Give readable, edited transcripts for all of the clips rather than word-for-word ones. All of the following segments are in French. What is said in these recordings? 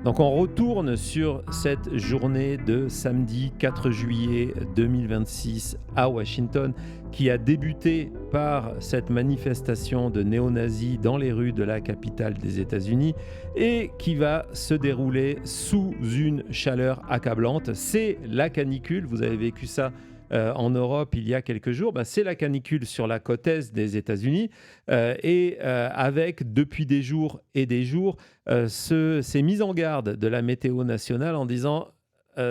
Donc on retourne sur cette journée de samedi 4 juillet 2026 à Washington qui a débuté par cette manifestation de néo-nazis dans les rues de la capitale des États-Unis et qui va se dérouler sous une chaleur accablante. C'est la canicule, vous avez vécu ça en Europe il y a quelques jours, c'est la canicule sur la côte est des États-Unis avec depuis des jours et des jours ces mises en garde de la météo nationale en disant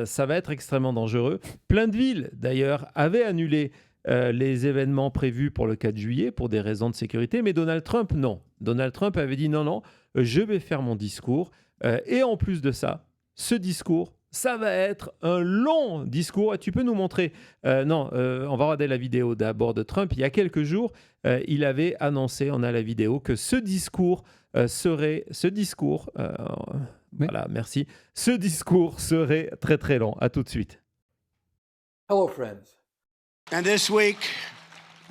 ça va être extrêmement dangereux. Plein de villes d'ailleurs avaient annulé les événements prévus pour le 4 juillet pour des raisons de sécurité, mais Donald Trump non. Donald Trump avait dit non, je vais faire mon discours et en plus de ça, ce discours ça va être un long discours. Et tu peux nous montrer on va regarder la vidéo d'abord de Trump. Il y a quelques jours, il avait annoncé, on a la vidéo, que ce discours serait... Voilà, merci. Ce discours serait très très long. À tout de suite. Hello, friends. And this week,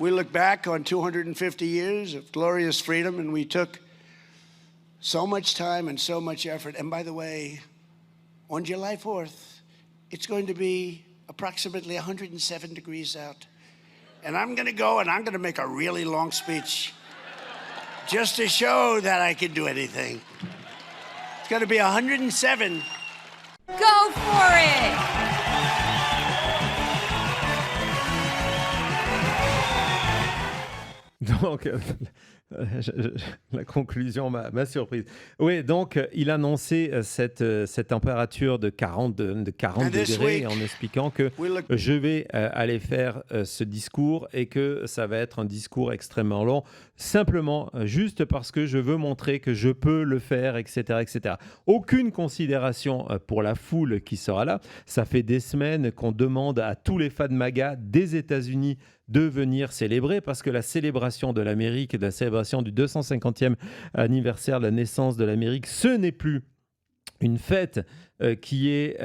we look back on 250 years of glorious freedom, and we took so much time and so much effort. And by the way, on July 4th, it's going to be approximately 107 degrees out. And I'm going to go and I'm going to make a really long speech just to show that I can do anything. It's going to be 107. Go for it! Donc, la conclusion m'a surprise. Oui, donc, il annonçait cette température de 40 degrés en expliquant que je vais aller faire ce discours et que ça va être un discours extrêmement long, simplement juste parce que je veux montrer que je peux le faire, etc., etc. Aucune considération pour la foule qui sera là. Ça fait des semaines qu'on demande à tous les fans MAGA des États-Unis de venir célébrer parce que la célébration de l'Amérique, la célébration du 250e anniversaire de la naissance de l'Amérique, ce n'est plus une fête qui est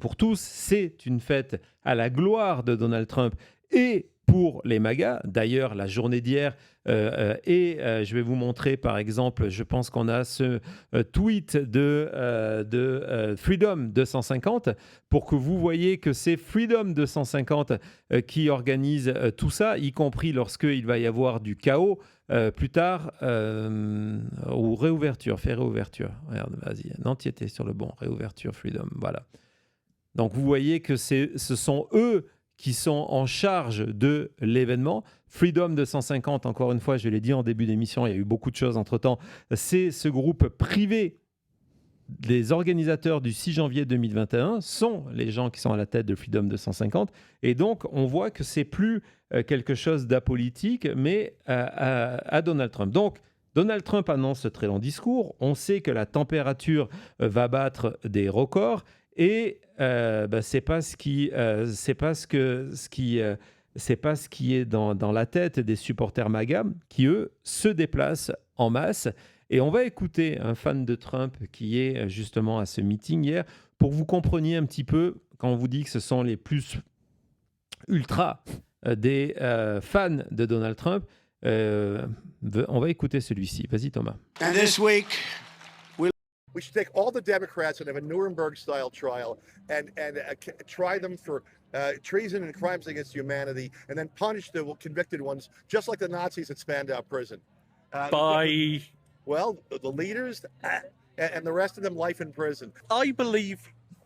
pour tous, c'est une fête à la gloire de Donald Trump et pour les MAGA. D'ailleurs, la journée d'hier, je vais vous montrer par exemple, je pense qu'on a ce tweet de Freedom 250 pour que vous voyez que c'est Freedom 250 qui organise tout ça, y compris lorsqu'il va y avoir du chaos plus tard, ou réouverture, fais réouverture. Regarde, vas-y, non, tu étais sur le bon, réouverture Freedom, voilà. Donc vous voyez que ce sont eux qui sont en charge de l'événement. Freedom 250, encore une fois, je l'ai dit en début d'émission, il y a eu beaucoup de choses entre-temps. C'est ce groupe privé. Les organisateurs du 6 janvier 2021 sont les gens qui sont à la tête de Freedom 250. Et donc, on voit que c'est plus quelque chose d'apolitique, mais à Donald Trump. Donc, Donald Trump annonce ce très long discours. On sait que la température va battre des records. Et c'est pas ce qui est dans la tête des supporters MAGA qui eux se déplacent en masse. Et on va écouter un fan de Trump qui est justement à ce meeting hier pour que vous compreniez un petit peu quand on vous dit que ce sont les plus ultra des fans de Donald Trump. On va écouter celui-ci. Vas-y Thomas. And this week, We should take all the Democrats and have a Nuremberg-style trial and try them for treason and crimes against humanity, and then punish the convicted ones, just like the Nazis at Spandau Prison. Well, the leaders and the rest of them, life in prison. I believe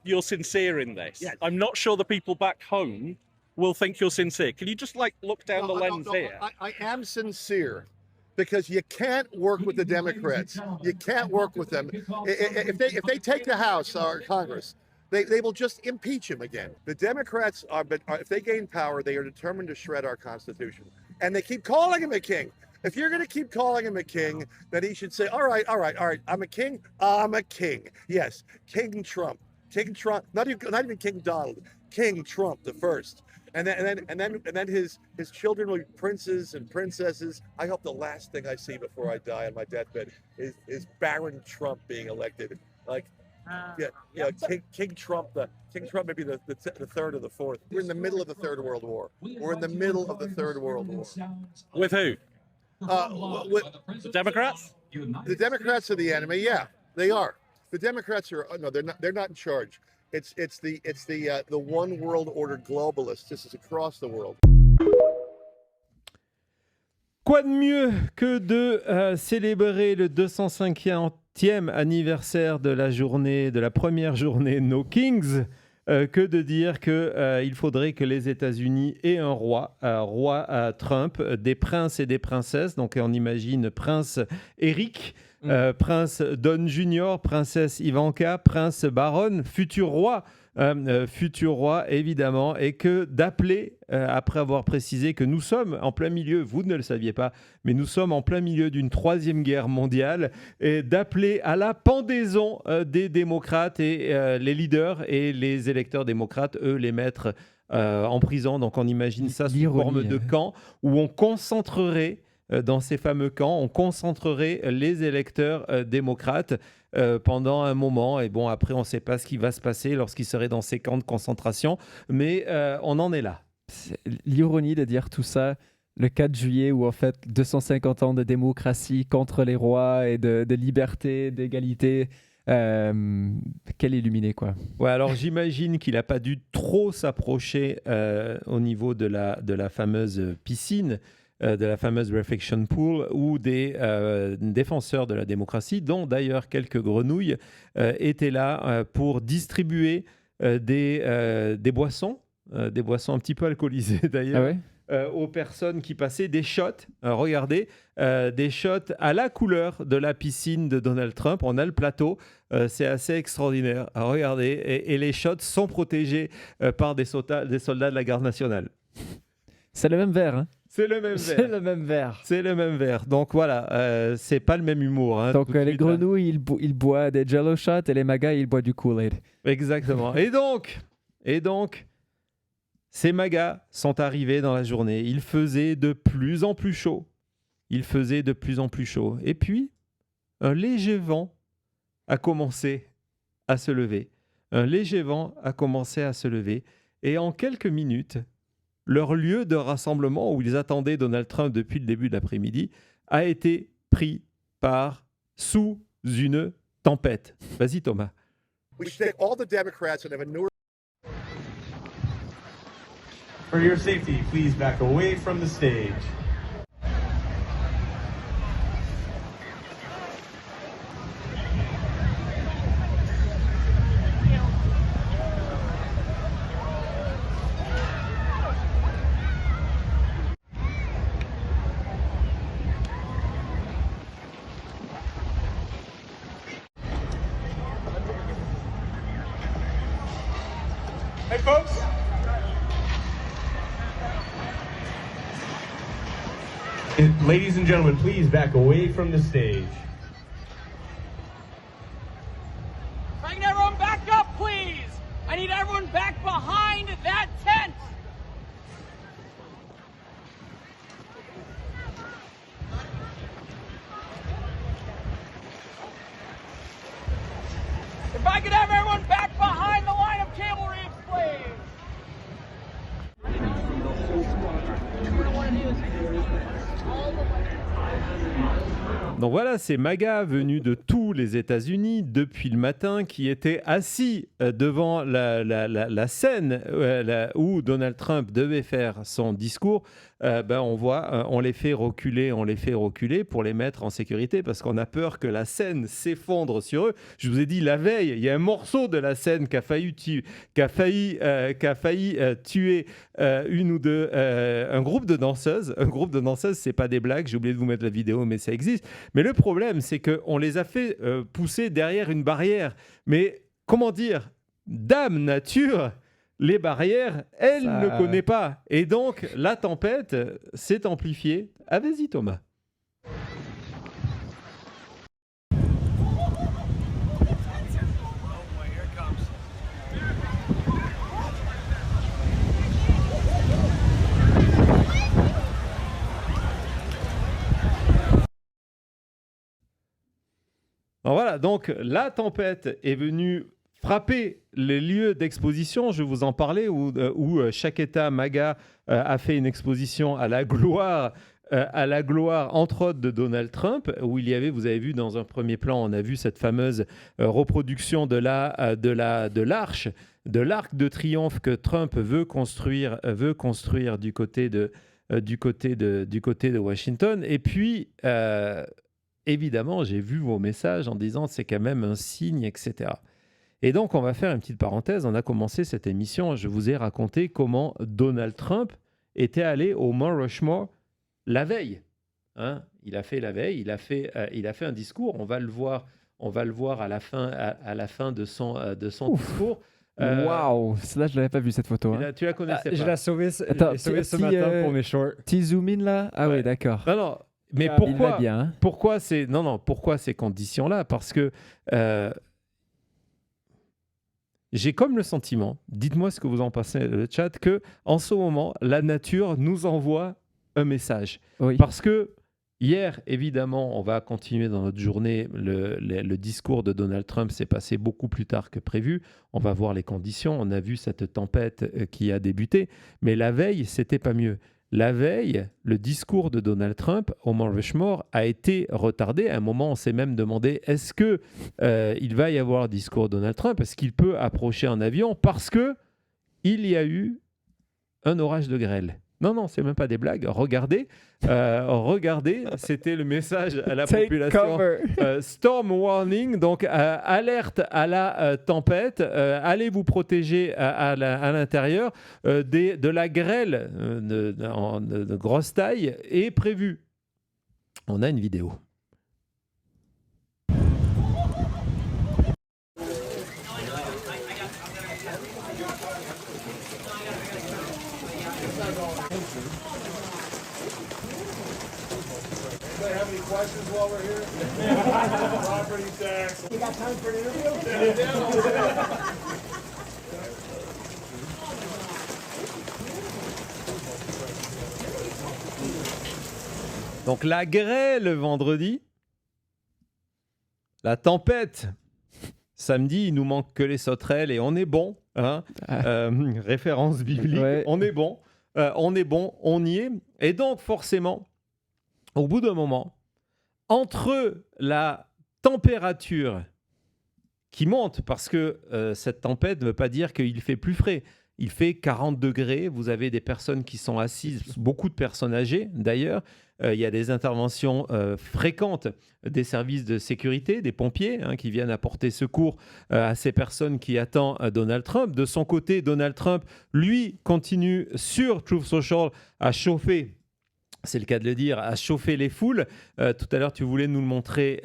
you're sincere in this. Yes. I'm not sure the people back home will think you're sincere. Can you just look down the lens here? I am sincere. Because you can't work with the Democrats. You can't work with them. If they take the House or Congress, they will just impeach him again. The Democrats if they gain power, they are determined to shred our Constitution. And they keep calling him a king. If you're going to keep calling him a king, then he should say, all right, I'm a king. I'm a king. Yes, King Trump. King Trump, not even King Donald. King Trump the first. And then his children will be princes and princesses. I hope the last thing I see before I die on my deathbed is Baron Trump being elected. King Trump. King Trump may be the third or the fourth. We're in the middle of the Third World War. We're in the middle of the Third World War. With who? With The Democrats? the Democrats are the enemy. Yeah, they are. The Democrats are no, they're not in charge. It's the one world order globalists. This is across the world. Quoi de mieux que de célébrer le 250e anniversaire de la première journée No Kings, que de dire qu'il faudrait que les États-Unis aient un roi Trump, des princes et des princesses. Donc on imagine prince Eric, prince Don Jr., princesse Ivanka, prince Baron, futur roi évidemment, et que d'appeler, après avoir précisé que nous sommes en plein milieu, vous ne le saviez pas, mais nous sommes en plein milieu d'une troisième guerre mondiale, et d'appeler à la pendaison des démocrates et les leaders et les électeurs démocrates, eux, les mettre en prison. Donc on imagine ça sous forme de camp où on concentrerait, dans ces fameux camps, on concentrerait les électeurs démocrates pendant un moment. Et bon, après, on ne sait pas ce qui va se passer lorsqu'ils seraient dans ces camps de concentration, mais on en est là. C'est l'ironie de dire tout ça le 4 juillet où, en fait, 250 ans de démocratie contre les rois et de liberté, d'égalité. Quel illuminé, quoi. Ouais, alors j'imagine qu'il n'a pas dû trop s'approcher au niveau de la fameuse piscine, de la fameuse reflection pool, où des défenseurs de la démocratie, dont d'ailleurs quelques grenouilles, étaient là pour distribuer des boissons un petit peu alcoolisées d'ailleurs. Ah ouais? Aux personnes qui passaient des shots, regardez, des shots à la couleur de la piscine de Donald Trump. On a le plateau, c'est assez extraordinaire. Regardez, et les shots sont protégés par des soldats de la garde nationale. C'est le même verre, hein? C'est le même verre. C'est le même verre. C'est le même verre. Donc voilà, c'est pas le même humour. Hein, donc les grenouilles, ils boivent des Jello shots et les magas, ils boivent du Kool-Aid. Exactement. Et donc, ces magas sont arrivés dans la journée. Il faisait de plus en plus chaud. Et puis, un léger vent a commencé à se lever. Et en quelques minutes, leur lieu de rassemblement où ils attendaient Donald Trump depuis le début de l'après-midi a été pris sous une tempête. Vas-y, Thomas. We should take all the Democrats and have a new. For your safety, please back away from the stage. Hey, folks. Ladies and gentlemen, please back away from the stage. I need everyone back up, please. I need everyone back behind that tent. If I could have everyone back behind the line of table reads, please. Donc voilà, c'est MAGA venu de tous les États-Unis depuis le matin qui était assis devant la scène où Donald Trump devait faire son discours. On les fait reculer pour les mettre en sécurité parce qu'on a peur que la scène s'effondre sur eux. Je vous ai dit la veille, il y a un morceau de la scène qui a failli tuer un groupe de danseuses. Un groupe de danseuses, c'est pas des blagues. J'ai oublié de vous mettre la vidéo, mais ça existe. Mais le problème, c'est qu'on les a fait pousser derrière une barrière. Mais comment dire, Dame Nature, les barrières, elle ne connaît pas. Et donc, la tempête s'est amplifiée. Ah, vas-y, Thomas. Alors voilà, donc la tempête est venue frapper les lieux d'exposition. Je vous en parlais, où chaque État MAGA a fait une exposition à la gloire à la gloire, entre autres, de Donald Trump, où il y avait, vous avez vu dans un premier plan, on a vu cette fameuse reproduction de l'arche, de l'arc de triomphe que Trump veut construire du côté de Washington. Et puis, évidemment, j'ai vu vos messages en disant c'est quand même un signe, etc. Et donc, on va faire une petite parenthèse. On a commencé cette émission, je vous ai raconté comment Donald Trump était allé au Mount Rushmore la veille. Hein, il a fait la veille, il a fait un discours. On va le voir à la fin de son discours. Waouh, là je l'avais pas vu cette photo. Hein. Tu la connaissais pas. Je l'ai sauvé ce matin pour mes shorts. Petit zoom in là. Ah ouais, d'accord. Non, mais pourquoi ces conditions-là? Parce que j'ai comme le sentiment, dites-moi ce que vous en pensez le chat, que en ce moment la nature nous envoie un message. Oui. Parce que hier, évidemment, on va continuer dans notre journée. Le discours de Donald Trump s'est passé beaucoup plus tard que prévu. On va voir les conditions. On a vu cette tempête qui a débuté. Mais la veille, c'était pas mieux. La veille, le discours de Donald Trump au Mount Rushmore a été retardé. À un moment, on s'est même demandé est-ce qu'il va y avoir discours de Donald Trump? Est-ce qu'il peut approcher en avion? Parce qu'il y a eu un orage de grêle. Non, c'est même pas des blagues. Regardez, c'était le message à la population. Storm warning, donc alerte à la tempête. Allez vous protéger à l'intérieur. De la grêle de grosse taille est prévue. On a une vidéo. Have any questions while we're here? Property tax. You got time for an interview? Donc la grêle vendredi, la tempête samedi, il nous manque que les sauterelles et on est bon. Hein référence biblique, ouais. On est bon, on y est. Et donc forcément, au bout d'un moment, entre la température qui monte, parce que cette tempête ne veut pas dire qu'il fait plus frais, il fait 40 degrés, vous avez des personnes qui sont assises, beaucoup de personnes âgées d'ailleurs, il y a des interventions fréquentes des services de sécurité, des pompiers qui viennent apporter secours à ces personnes qui attendent Donald Trump. De son côté, Donald Trump, lui, continue sur Truth Social à chauffer. C'est le cas de le dire, à chauffer les foules. Tout à l'heure, tu voulais nous montrer,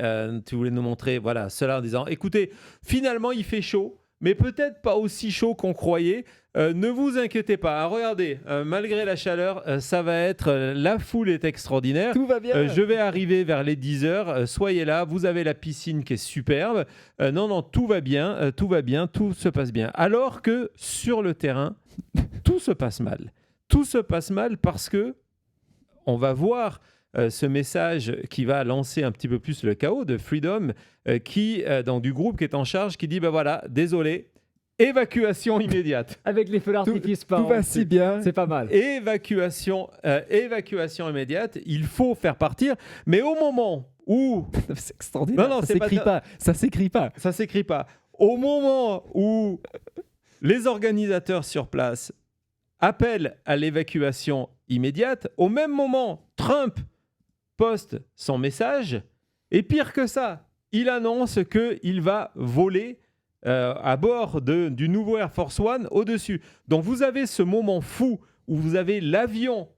voilà, cela en disant, écoutez, finalement, il fait chaud, mais peut-être pas aussi chaud qu'on croyait. Ne vous inquiétez pas. Alors, regardez, malgré la chaleur, ça va être, la foule est extraordinaire. Tout va bien. Je vais arriver vers les 10h. Soyez là. Vous avez la piscine qui est superbe. Non, tout va bien. Tout se passe bien. Alors que sur le terrain, tout se passe mal. Tout se passe mal parce que on va voir ce message qui va lancer un petit peu plus le chaos de Freedom, donc du groupe qui est en charge, qui dit, voilà, désolé, évacuation immédiate. Avec les feux d'artifice, tout va si bien. C'est pas mal. Évacuation immédiate, il faut faire partir, mais au moment où... C'est extraordinaire, non, ça s'écrit pas. Au moment où les organisateurs sur place appellent à l'évacuation immédiate, au même moment, Trump poste son message, et pire que ça, il annonce qu'il va voler à bord du nouveau Air Force One au-dessus. Donc vous avez ce moment fou où vous avez l'avion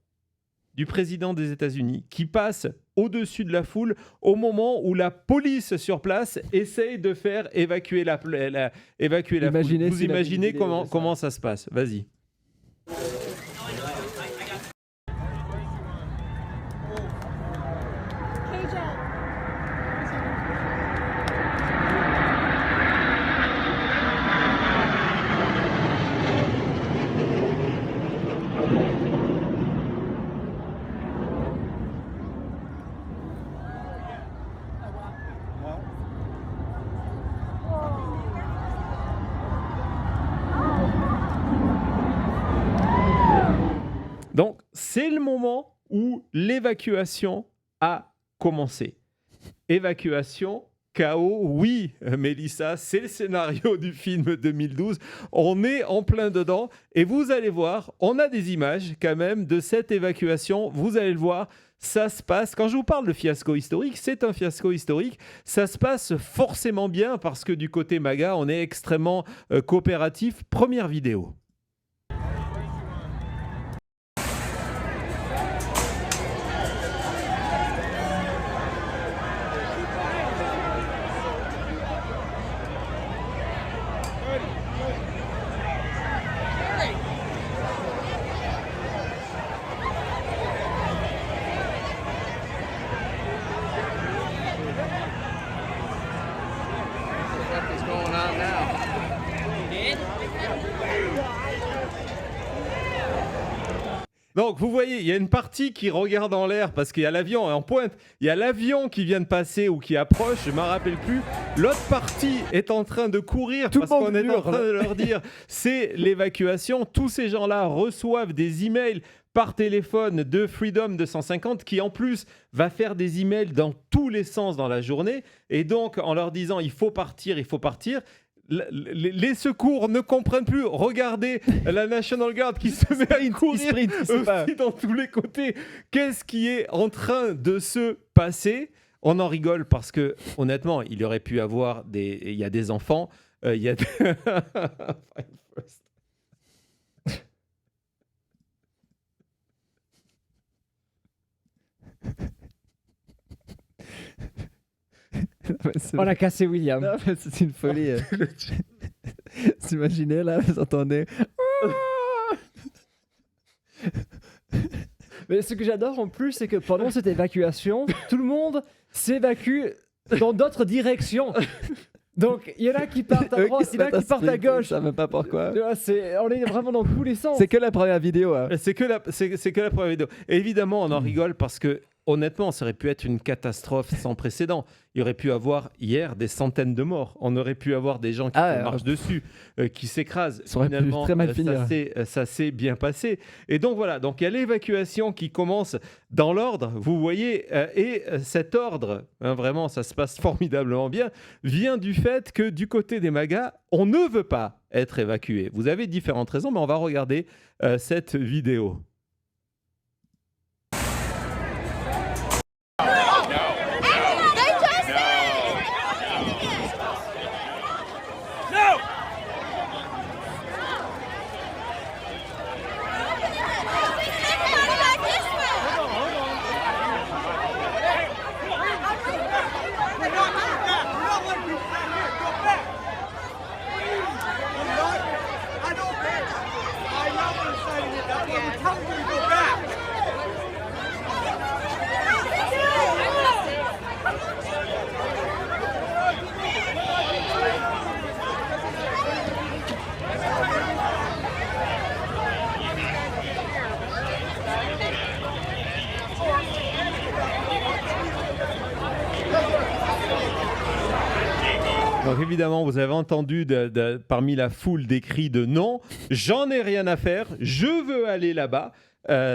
du président des États-Unis qui passe au-dessus de la foule au moment où la police sur place essaye de faire évacuer la foule. Vous imaginez comment ça se passe? Vas-y. Donc, c'est le moment où l'évacuation a commencé. Évacuation, chaos, oui, Mélissa, c'est le scénario du film 2012. On est en plein dedans et vous allez voir, on a des images quand même de cette évacuation. Vous allez le voir, ça se passe. Quand je vous parle de fiasco historique, c'est un fiasco historique. Ça se passe forcément bien parce que du côté MAGA, on est extrêmement coopératif. Première vidéo. Donc, vous voyez, il y a une partie qui regarde en l'air parce qu'il y a l'avion en pointe. Il y a l'avion qui vient de passer ou qui approche, je ne m'en rappelle plus. L'autre partie est en train de courir parce qu'on est en train de leur dire c'est l'évacuation. Tous ces gens-là reçoivent des emails par téléphone de Freedom 250 qui en plus va faire des emails dans tous les sens dans la journée. Et donc, en leur disant il faut partir, les secours ne comprennent plus. Regardez la National Guard qui se met à courir aussi dans tous les côtés. Qu'est-ce qui est en train de se passer? On en rigole parce que, honnêtement, il aurait pu avoir il y a des enfants, il y a des... On a cassé William. Non, c'est une folie. Vous imaginez là, vous entendez. Mais ce que j'adore en plus, c'est que pendant cette évacuation, tout le monde s'évacue dans d'autres directions. Donc, il y en a qui partent à droite, il y en a qui partent à gauche. Je ne sais même pas pourquoi. On est vraiment dans tous les sens. C'est que la première vidéo. Hein. C'est que la première vidéo. Et évidemment, on en rigole parce que, honnêtement, ça aurait pu être une catastrophe sans précédent. Il y aurait pu avoir hier des centaines de morts. On aurait pu avoir des gens qui marchent dessus, qui s'écrasent. Ça aurait pu très mal finir. Ça s'est bien passé. Et donc voilà, donc il y a l'évacuation qui commence dans l'ordre, vous voyez, et cet ordre, vraiment, ça se passe formidablement bien, vient du fait que du côté des MAGA, on ne veut pas être évacué. Vous avez différentes raisons, mais on va regarder cette vidéo. Donc évidemment, vous avez entendu parmi la foule des cris de non, j'en ai rien à faire, je veux aller là-bas.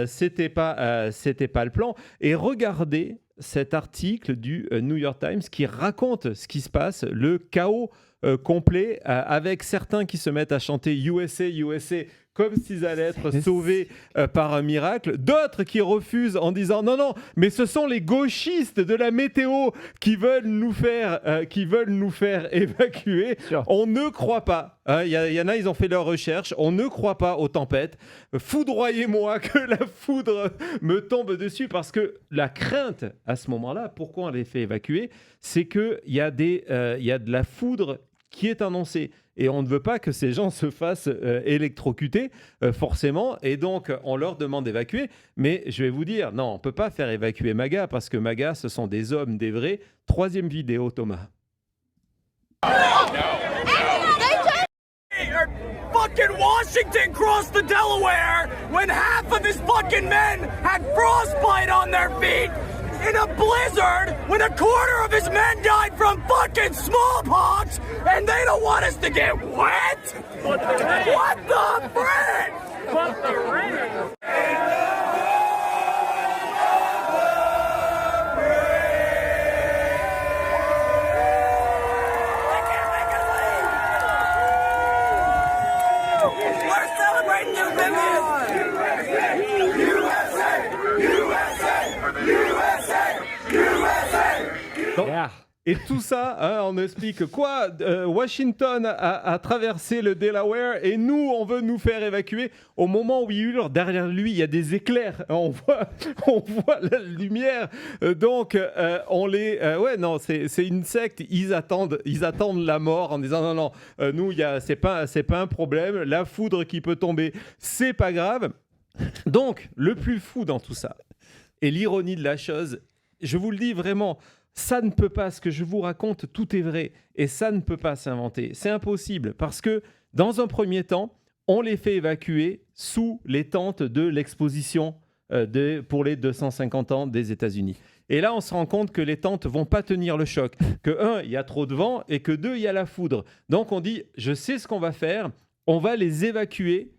C'était pas le plan. Et regardez cet article du New York Times qui raconte ce qui se passe, le chaos complet, avec certains qui se mettent à chanter USA, USA, comme s'ils allaient être sauvés par un miracle. D'autres qui refusent en disant non, non, mais ce sont les gauchistes de la météo qui veulent nous faire évacuer. Sure. On ne croit pas. Il y en a, ils ont fait leurs recherches. On ne croit pas aux tempêtes. Foudroyez-moi que la foudre me tombe dessus, parce que la crainte à ce moment-là, pourquoi on les fait évacuer, c'est qu'il y a de la foudre qui est annoncée. Et on ne veut pas que ces gens se fassent électrocuter, forcément. Et donc, on leur demande d'évacuer. Mais je vais vous dire, non, on ne peut pas faire évacuer MAGA, parce que MAGA, ce sont des hommes, des vrais. Troisième vidéo, Thomas. Fucking Washington crossed the Delaware when half of his fucking men had frostbite on their feet in a blizzard when a quarter of his men died from fucking smallpox, and they don't want us to get wet? What the frick? What the rain? Et tout ça, hein, on explique quoi Washington a traversé le Delaware et nous, on veut nous faire évacuer. Au moment où il hurle, derrière lui, il y a des éclairs. On voit la lumière. Donc, ouais, non, c'est une secte. Ils attendent la mort en disant non, nous, c'est pas un problème. La foudre qui peut tomber, c'est pas grave. Donc, le plus fou dans tout ça, et l'ironie de la chose, je vous le dis vraiment, ça ne peut pas, ce que je vous raconte, tout est vrai. Et ça ne peut pas s'inventer. C'est impossible parce que, dans un premier temps, on les fait évacuer sous les tentes de l'exposition pour les 250 ans des États-Unis. Et là, on se rend compte que les tentes ne vont pas tenir le choc. Que, un, il y a trop de vent et que, deux, il y a la foudre. Donc, on dit, je sais ce qu'on va faire. On va les évacuer.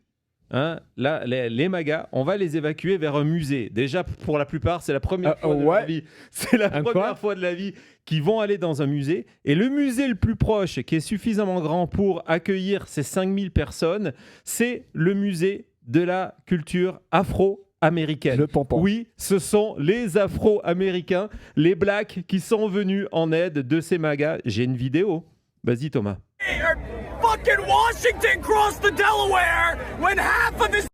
Hein, là, les MAGA, on va les évacuer vers un musée. Déjà, pour la plupart, c'est la première fois de leur vie. C'est la première fois de la vie qu'ils vont aller dans un musée. Et le musée le plus proche, qui est suffisamment grand pour accueillir ces 5000 personnes, c'est le musée de la culture afro-américaine. Le pompon. Oui, ce sont les Afro-Américains, les Blacks, qui sont venus en aide de ces MAGA. J'ai une vidéo. Vas-y, Thomas. Fucking Washington crossed the Delaware when half of his...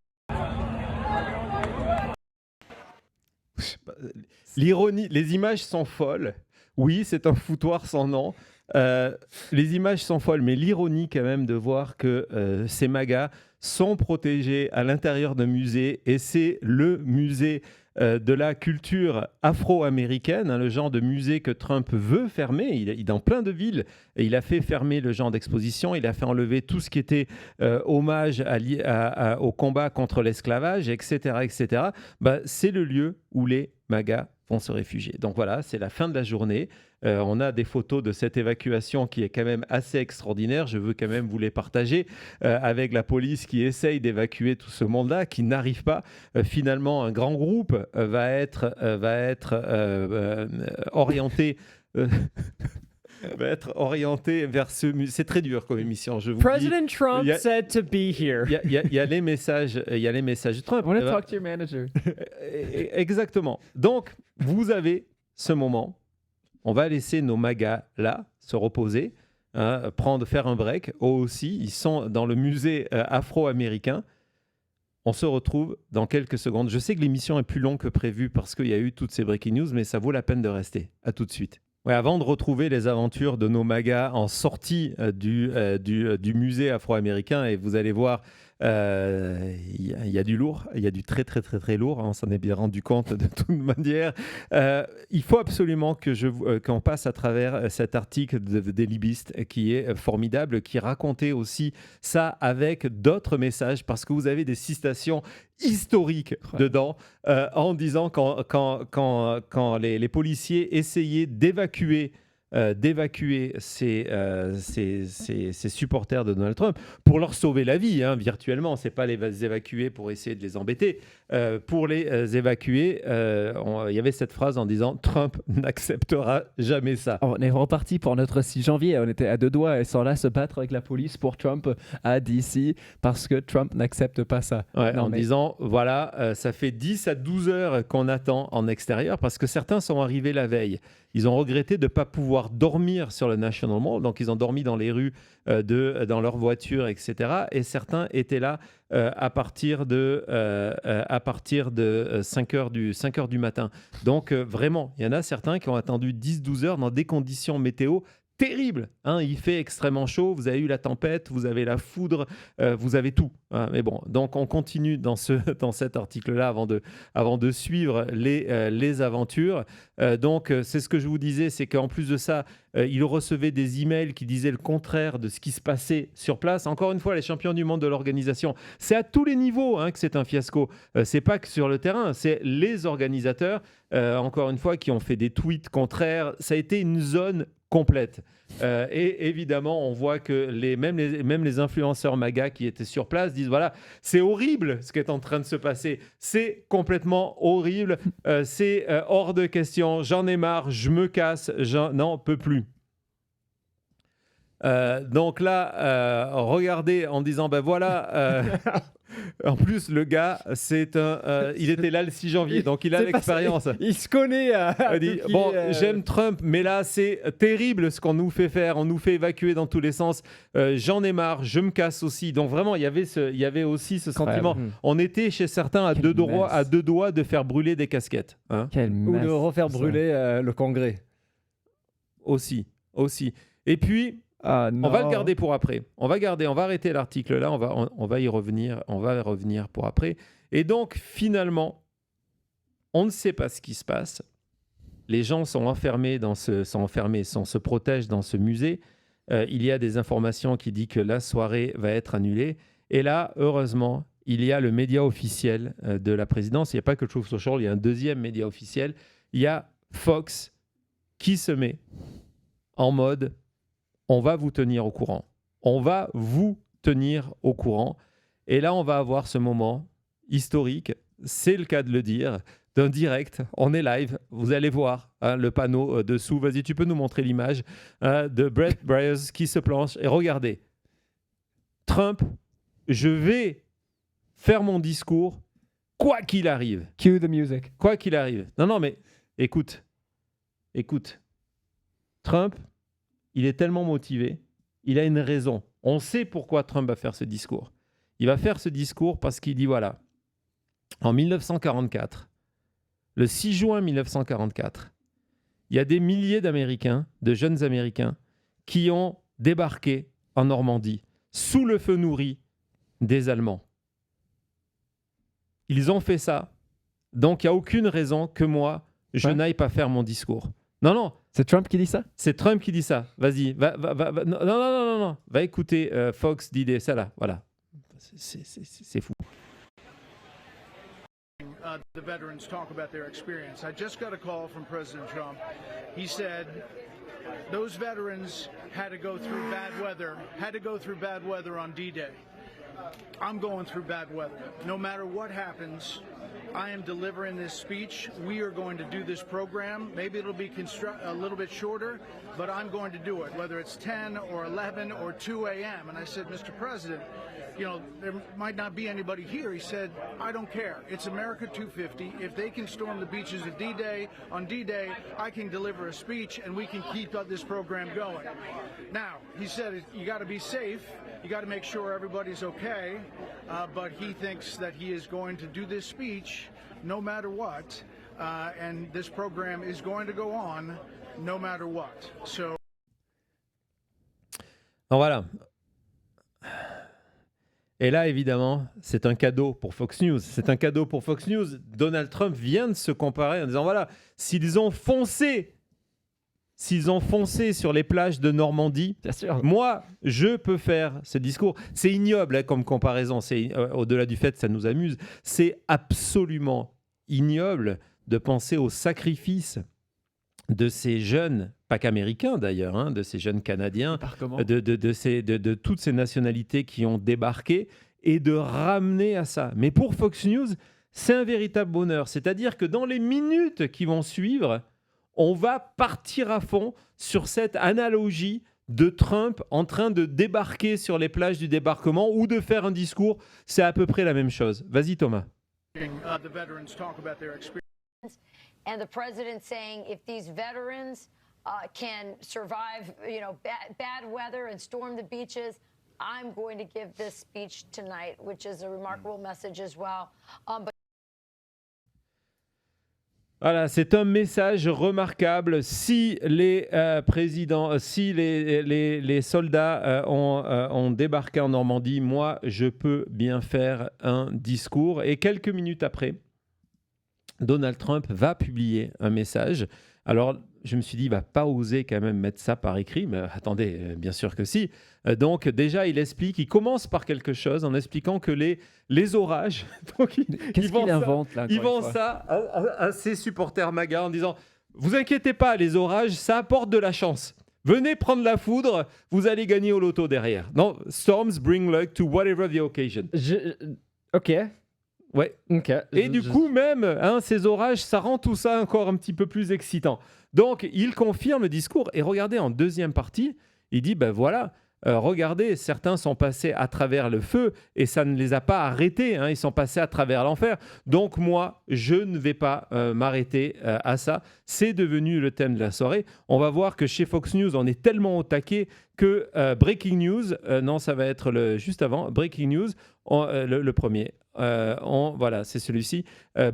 L'ironie, les images sont folles. Oui, c'est un foutoir sans nom. Les images sont folles, mais l'ironie quand même de voir que ces MAGA sont protégés à l'intérieur d'un musée, et c'est le musée de la culture afro-américaine, hein, le genre de musée que Trump veut fermer. Il est dans plein de villes, et il a fait fermer le genre d'exposition, il a fait enlever tout ce qui était hommage au combat contre l'esclavage, etc. etc. Bah, c'est le lieu où les MAGA vont se réfugier. Donc voilà, c'est la fin de la journée. On a des photos de cette évacuation qui est quand même assez extraordinaire. Je veux quand même vous les partager avec la police qui essaye d'évacuer tout ce monde-là, qui n'arrive pas. Finalement, un grand groupe va être orienté... va être orienté vers ce musée. C'est très dur comme émission, je vous President dis. Trump said to be here. Il y a les messages de Trump. I want to talk to your manager. Exactement. Donc, vous avez ce moment. On va laisser nos MAGA là se reposer, hein, faire un break. Eux aussi, ils sont dans le musée afro-américain. On se retrouve dans quelques secondes. Je sais que l'émission est plus longue que prévu parce qu'il y a eu toutes ces breaking news, mais ça vaut la peine de rester. À tout de suite. Ouais, avant de retrouver les aventures de nos MAGA en sortie du musée afro-américain, et vous allez voir, il y a du lourd, il y a du très très très très lourd, hein, on s'en est bien rendu compte de toute manière. Il faut absolument qu'on passe à travers cet article des Libystes qui est formidable, qui racontait aussi ça avec d'autres messages, parce que vous avez des citations historiques dedans, en disant quand les policiers essayaient d'évacuer ces supporters de Donald Trump pour leur sauver la vie, hein, virtuellement. C'est pas les évacuer pour essayer de les embêter. Pour les évacuer, il y avait cette phrase en disant « Trump n'acceptera jamais ça ». On est reparti pour notre 6 janvier. On était à 2 doigts et sans là se battre avec la police pour Trump à DC parce que Trump n'accepte pas ça. Ouais, disant, voilà, ça fait 10 à 12 heures qu'on attend en extérieur parce que certains sont arrivés la veille. Ils ont regretté de ne pas pouvoir dormir sur le National Mall, donc ils ont dormi dans les rues, dans leur voiture, etc. Et certains étaient là à partir de 5 heures du matin. Donc vraiment, il y en a certains qui ont attendu 10-12 heures dans des conditions météo terrible, hein, il fait extrêmement chaud, vous avez eu la tempête, vous avez la foudre, vous avez tout, hein, mais bon, donc on continue dans cet article-là avant de suivre les aventures. Donc c'est ce que je vous disais, c'est qu'en plus de ça, il recevait des emails qui disaient le contraire de ce qui se passait sur place. Encore une fois, les champions du monde de l'organisation, c'est à tous les niveaux, hein, que c'est un fiasco. C'est pas que sur le terrain, c'est les organisateurs, encore une fois, qui ont fait des tweets contraires. Ça a été une zone complète. Et évidemment, on voit que même les influenceurs MAGA qui étaient sur place disent voilà, c'est horrible ce qui est en train de se passer. C'est complètement horrible. C'est hors de question. J'en ai marre. Je me casse. Je n'en peux plus. Donc là, regardez en disant ben voilà, En plus, le gars, il était là le 6 janvier, donc il a l'expérience. Il se connaît. Il dit, bon, j'aime Trump, mais là, c'est terrible ce qu'on nous fait faire. On nous fait évacuer dans tous les sens. J'en ai marre, je me casse aussi. Donc vraiment, il y avait aussi ce sentiment. On était chez certains à deux doigts de faire brûler des casquettes. Hein. Ou de refaire brûler le Congrès. Aussi. Et puis, on va le garder pour après. On va arrêter l'article là, on va y revenir, pour après. Et donc, finalement, on ne sait pas ce qui se passe. Les gens sont enfermés, se protègent dans ce musée. Il y a des informations qui disent que la soirée va être annulée. Et là, heureusement, il y a le média officiel de la présidence. Il n'y a pas que Truth Social, il y a un deuxième média officiel. Il y a Fox qui se met en mode « on va vous tenir au courant ». On va vous tenir au courant. Et là, on va avoir ce moment historique, c'est le cas de le dire, d'un direct. On est live, vous allez voir le panneau dessous. Vas-y, tu peux nous montrer l'image de Brett Breyers qui se planche. Et regardez, Trump, je vais faire mon discours quoi qu'il arrive. Cue the music. Quoi qu'il arrive. Non, mais écoute. Trump, il est tellement motivé, il a une raison. On sait pourquoi Trump va faire ce discours. Il va faire ce discours parce qu'il dit voilà, en 1944, le 6 juin 1944, il y a des milliers d'Américains, de jeunes Américains, qui ont débarqué en Normandie sous le feu nourri des Allemands. Ils ont fait ça, donc il n'y a aucune raison que moi, je n'aille pas faire mon discours. Non. C'est Trump qui dit ça? C'est Trump qui dit ça. Vas-y, va. Non. Va écouter Fox d'idée, ça là, voilà. C'est fou. The veterans talk about their experience. I just got a call from President Trump. He said those veterans had to go through bad weather on D-Day. I'm going through bad weather. No matter what happens, I am delivering this speech. We are going to do this program. Maybe it'll be a little bit shorter, but I'm going to do it, whether it's 10 or 11 or 2 a.m. And I said, Mr. President, there might not be anybody here. He said, I don't care. It's America 250. If they can storm the beaches of D-Day, on D-Day, I can deliver a speech and we can keep this program going. Now, he said, you got to be safe. You got to make sure everybody's okay. But he thinks that he is going to do this speech no matter what. And this program is going to go on no matter what. So. Donc voilà. Et là, évidemment, c'est un cadeau pour Fox News. Donald Trump vient de se comparer en disant, voilà, s'ils ont foncé sur les plages de Normandie, bien sûr, moi, je peux faire ce discours. C'est ignoble comme comparaison. C'est au-delà du fait que ça nous amuse. C'est absolument ignoble de penser au sacrifice de ces jeunes, pas qu'américains d'ailleurs, de ces jeunes Canadiens, de toutes ces nationalités qui ont débarqué et de ramener à ça. Mais pour Fox News, c'est un véritable bonheur. C'est-à-dire que dans les minutes qui vont suivre, on va partir à fond sur cette analogie de Trump en train de débarquer sur les plages du débarquement ou de faire un discours. C'est à peu près la même chose. Vas-y Thomas. And the president saying if these veterans can survive, bad weather and storm the beaches, I'm going to give this speech tonight, which is a remarkable message as well. Voilà, c'est un message remarquable. Si les les soldats ont débarqué en Normandie, moi, je peux bien faire un discours. Et quelques minutes après, Donald Trump va publier un message. Alors, je me suis dit, il ne va pas oser quand même mettre ça par écrit, mais attendez, bien sûr que si. Donc, déjà, il commence par quelque chose en expliquant que les orages... Qu'est-ce qu'il invente là? Ils vendent ça à ses supporters MAGA en disant, vous inquiétez pas, les orages, ça apporte de la chance. Venez prendre la foudre, vous allez gagner au loto derrière. Non, storms bring luck to whatever the occasion. Ok. Ouais. Okay. Et du coup, même, ces orages, ça rend tout ça encore un petit peu plus excitant. Donc, il confirme le discours. Et regardez, en deuxième partie, il dit, ben voilà, regardez, certains sont passés à travers le feu et ça ne les a pas arrêtés, hein, ils sont passés à travers l'enfer. Donc moi, je ne vais pas m'arrêter à ça. C'est devenu le thème de la soirée. On va voir que chez Fox News, on est tellement au taquet que Breaking News, non, ça va être juste avant, Breaking News, le premier. Voilà, c'est celui-ci.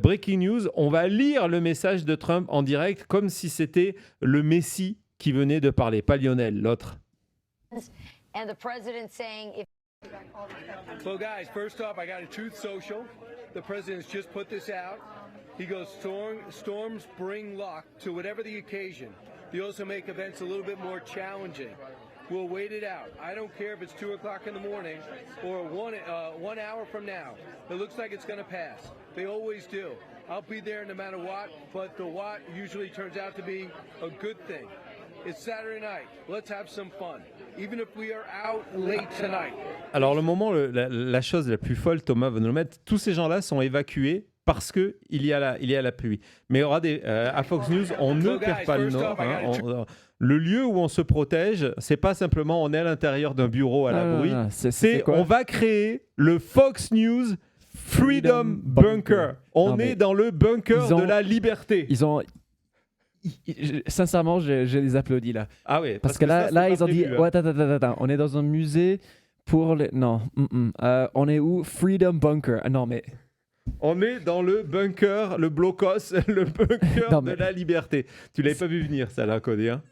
Breaking News, on va lire le message de Trump en direct comme si c'était le Messie qui venait de parler, pas Lionel, l'autre. And the president saying if So guys, first off, I got a Truth Social. The president's just put this out. He goes, storms bring luck to whatever the occasion. They also make events a little bit more challenging. We'll wait it out. I don't care if it's 2 o'clock in the morning or 1 hour from now. It looks like it's going to pass. They always do. I'll be there no matter what, but the what usually turns out to be a good thing. It's Saturday night. Let's have some fun. Even if we are out late tonight. Alors, le moment, la chose la plus folle, Thomas va nous le mettre, tous ces gens-là sont évacués parce qu'il y a la pluie. Mais il y aura à Fox News, on ne perd pas le nord. Hein, le lieu où on se protège, c'est pas simplement on est à l'intérieur d'un bureau à l'abri. C'est on va créer le Fox News Freedom Bunker. On est dans le bunker de la liberté. Sincèrement, je les applaudis là. Ah oui, parce que là ils ont dit attends, on est dans un musée pour les... Non, on est où? Freedom Bunker. Non, mais... On est dans le bunker, le blocos, le bunker de la liberté. Tu l'avais pas vu venir, ça là, Cody, hein?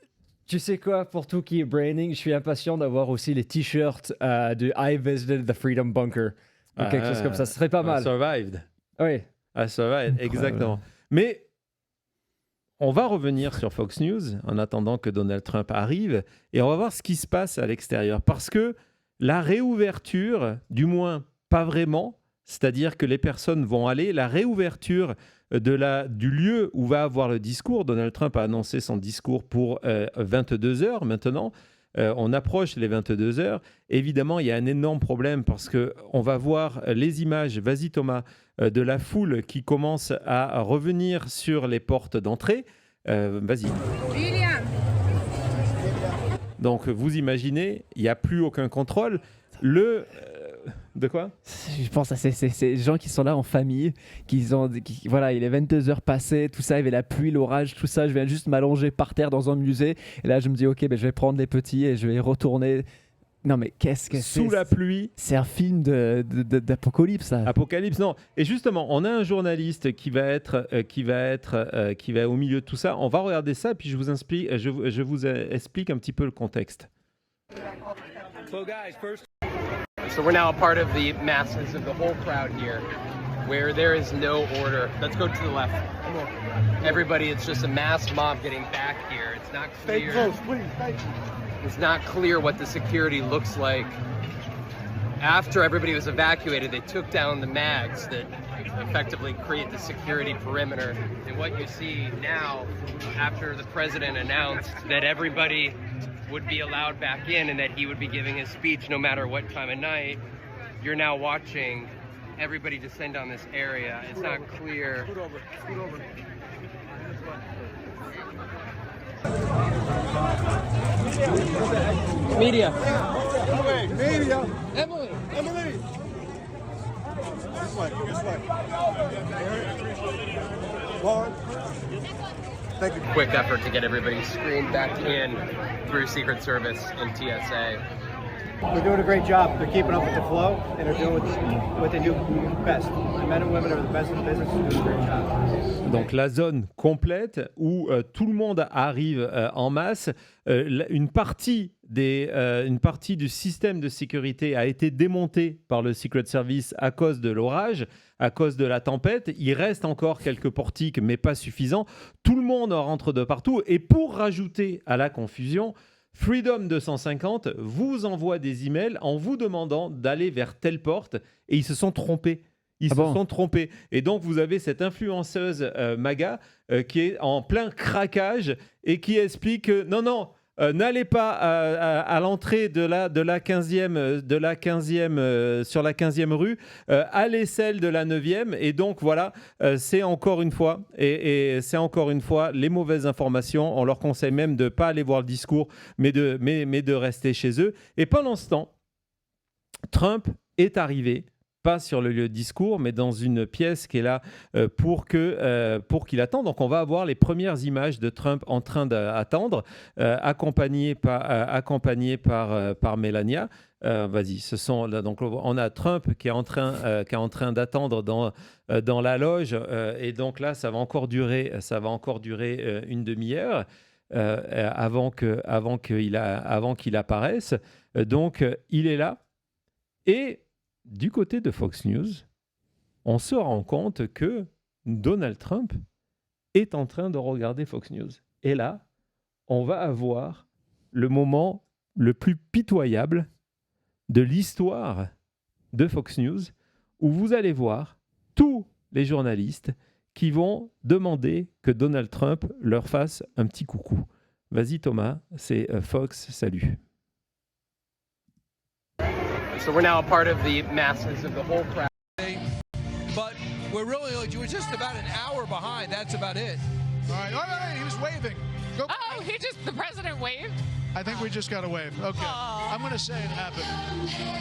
Tu sais quoi, pour tout qui est branding, je suis impatient d'avoir aussi les t-shirts de I visited the Freedom Bunker. Ou quelque chose comme ça, ce serait pas mal. I survived. Oui. I survived, exactement. Mais on va revenir sur Fox News en attendant que Donald Trump arrive et on va voir ce qui se passe à l'extérieur. Parce que la réouverture, du moins pas vraiment, c'est-à-dire que les personnes vont aller, la réouverture du lieu où va avoir le discours, Donald Trump a annoncé son discours pour 22h maintenant, on approche les 22h. Évidemment, il y a un énorme problème parce qu'on va voir les images, vas-y Thomas, de la foule qui commence à revenir sur les portes d'entrée. Vas-y. Donc, vous imaginez, il n'y a plus aucun contrôle. De quoi? Je pense à ces gens qui sont là en famille, voilà, il est 22h passé, tout ça, il y avait la pluie, l'orage, tout ça, je viens juste m'allonger par terre dans un musée, et là je me dis, ok, je vais prendre les petits et je vais y retourner. Non mais qu'est-ce que c'est? Sous la pluie. C'est un film d'apocalypse, ça. Apocalypse, non. Et justement, on a un journaliste qui va au milieu de tout ça. On va regarder ça, puis je vous explique un petit peu le contexte. So guys, first... So we're now a part of the masses of the whole crowd here, where there is no order. Let's go to the left. Everybody, it's just a mass mob getting back here. It's not clear. Stay close, please. Thank you. It's not clear what the security looks like. After everybody was evacuated, they took down the mags that effectively create the security perimeter. And what you see now, after the president announced that everybody would be allowed back in and that he would be giving his speech no matter what time of night, you're now watching everybody descend on this area. It's not clear. Scoot over. Media. Media. Emily. This way. Lauren. Thank you. Quick effort to get everybody screened back in through Secret Service and TSA. They're doing a great job. They're keeping up with the flow, and they're doing what they do best. The men and women are the best in the business and do a great job. Donc la zone complète où tout le monde arrive en masse. Une partie du système de sécurité a été démontée par le Secret Service à cause de l'orage, à cause de la tempête. Il reste encore quelques portiques, mais pas suffisant. Tout le monde rentre de partout. Et pour rajouter à la confusion, Freedom 250 vous envoie des emails en vous demandant d'aller vers telle porte et ils se sont trompés. Ils sont trompés. Et donc, vous avez cette influenceuse MAGA qui est en plein craquage et qui explique non, n'allez pas à l'entrée de la 15e, sur la 15e rue, allez celle de la 9e. Et donc, voilà, c'est encore une fois, c'est encore une fois les mauvaises informations. On leur conseille même de ne pas aller voir le discours, mais de rester chez eux. Et pendant ce temps, Trump est arrivé, pas sur le lieu de discours, mais dans une pièce qui est là pour qu'il attende. Donc, on va avoir les premières images de Trump en train d'attendre, accompagné par Melania. Vas-y, donc on a Trump qui est en train d'attendre dans la loge, et donc là, ça va encore durer une demi-heure avant qu'il apparaisse. Donc, il est là. Et du côté de Fox News, on se rend compte que Donald Trump est en train de regarder Fox News. Et là, on va avoir le moment le plus pitoyable de l'histoire de Fox News, où vous allez voir tous les journalistes qui vont demander que Donald Trump leur fasse un petit coucou. Vas-y Thomas, c'est Fox, salut. So we're now a part of the masses of the whole crowd. But we're just about an hour behind. That's about it. All right. Oh, he was waving. Go. Oh, the president waved? I think we just got a wave. Okay. I'm going to say it happened.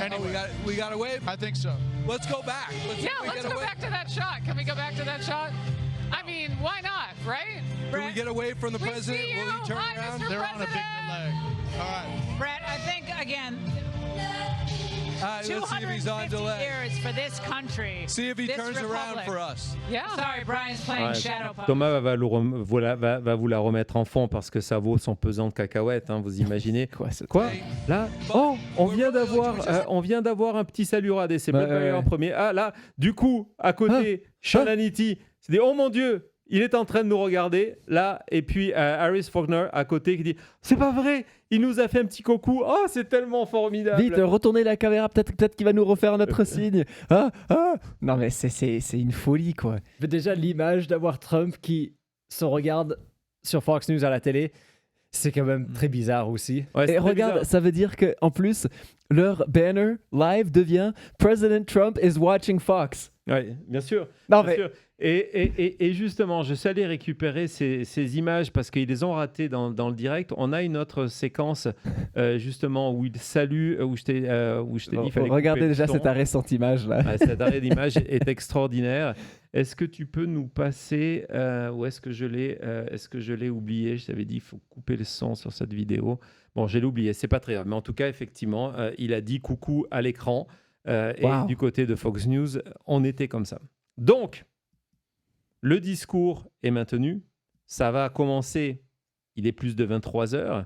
Anyway. Oh, we got a wave? I think so. Let's go back. Let's go back to that shot. Can we go back to that shot? I mean, why not, right? Can we get a wave from the president? Will he turn around? They're on a big delay. All right. Brett, I think, again, let's see if he's on 250 delay. years for this country. See if he this turns republic. around for us. Yeah. Sorry, Brian's playing Shadow Puppets. Thomas va vous la remettre en fond parce que ça vaut son pesant de cacahuètes, hein, vous imaginez. Quoi Là, on vient d'avoir un petit salut radé, c'est même pas eu en premier. Ah là, du coup, à côté, Sean Hannity, c'est dit oh mon Dieu, il est en train de nous regarder là, et puis Harris Faulkner à côté qui dit c'est pas vrai, il nous a fait un petit coucou, oh c'est tellement formidable. Vite, retournez la caméra, peut-être qu'il va nous refaire notre signe. Non mais c'est une folie quoi. Déjà l'image d'avoir Trump qui se regarde sur Fox News à la télé, c'est quand même très bizarre aussi. Et regarde, bizarre. Ça veut dire qu'en plus, leur banner live devient President Trump is watching Fox. Oui, bien sûr. Non, bien sûr. Et justement, je suis allé récupérer ces images parce qu'ils les ont ratées dans le direct. On a une autre séquence justement où il salue, où je t'ai dit qu'il fallait regardez déjà cette récente image là. Cette arrêt d'image est extraordinaire. Est-ce que tu peux nous passer ou est-ce que je l'ai oublié? Je t'avais dit il faut couper le son sur cette vidéo. Bon, je l'ai oublié, c'est pas très grave. Mais en tout cas, effectivement, il a dit coucou à l'écran. Et du côté de Fox News, on était comme ça. Donc, le discours est maintenu. Ça va commencer, il est plus de 23 heures.